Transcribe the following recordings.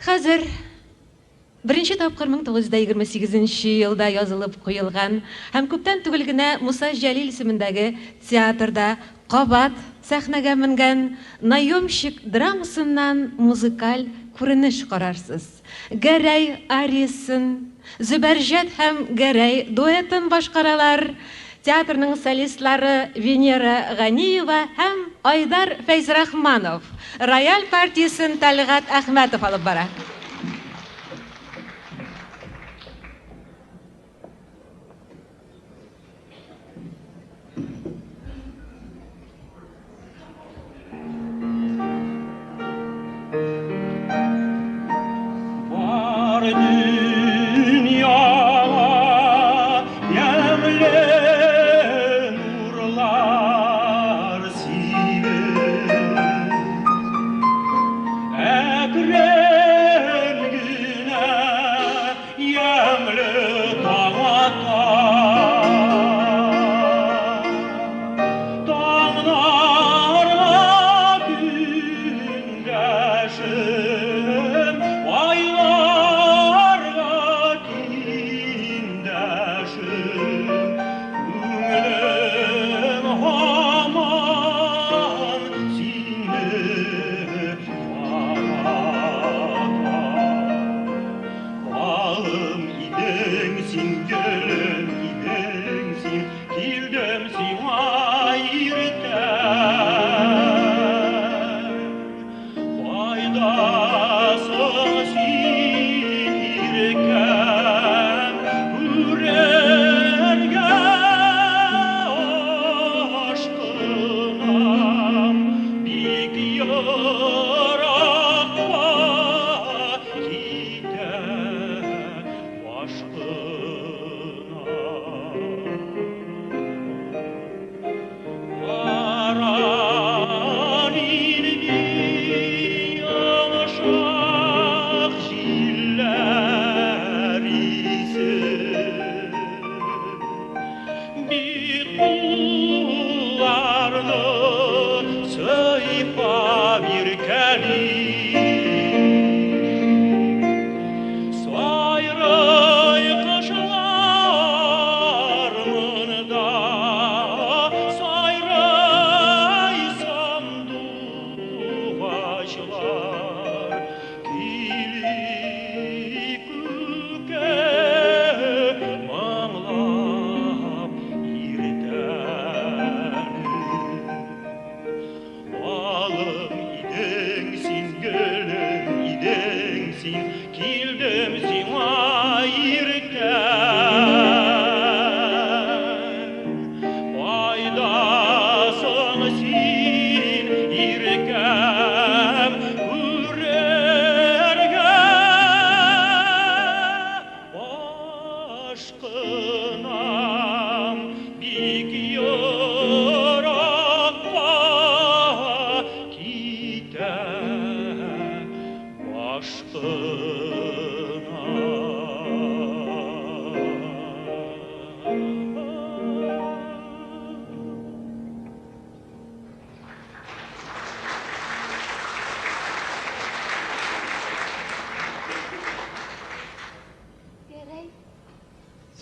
Хәзер Беренче тапкыр 1928 елда язылып куелган һәм күптән түгел генә Муса Җәлил исемендәге театрда кабат сәхнәгә менгән Наемщик драмасыннан музыкаль күренеш карарсыз. Гәрәй ариясын, Зөбәрҗәт һәм Гәрәй дуэтын башкаралар. Театрның солистлары Венера Ганиева һәм Айдар Фәйзрахманов. Рояль партиясын Тәлгать Әхмәтов алып бара.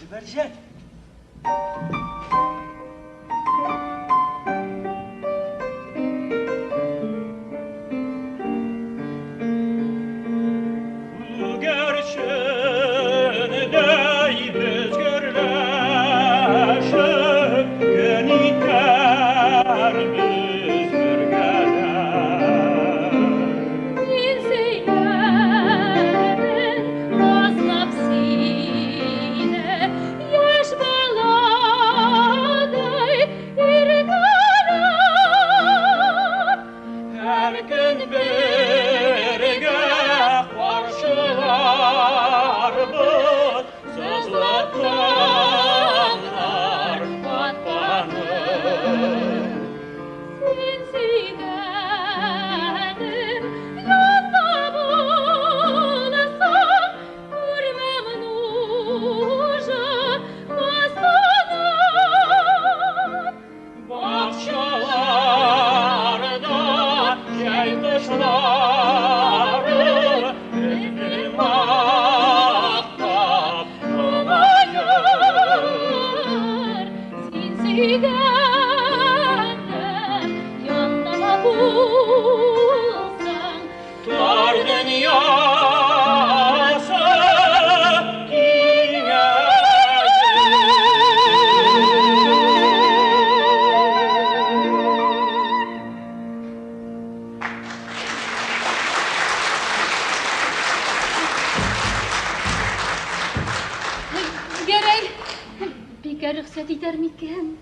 Zübərcət! Yaş bala рөхсәт итәр микән?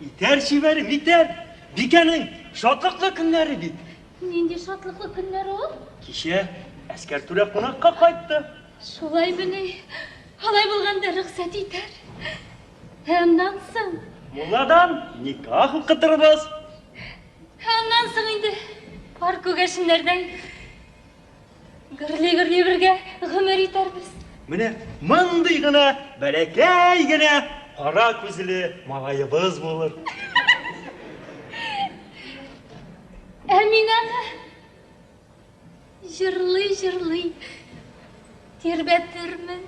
Итәр шибәрем, итәр. Бикәнең шатлыклы көннәре бит. Нинди шатлыклы көннәр ул? Кичә әскәр түрә кунакка кайтты. Шулай бini. Алай булганда рөхсәт итәр. Аннан соң. Мулладан никах укытырбыз. Аннан соң инде бар күгәшеннәрдән гырли-гырли бергә гомер итәрбез. Менә мондый гына, бәләкәй генә, кара күзле малаебыз булыр. Ә мин аны җырлый-җырлый тирбәтермен.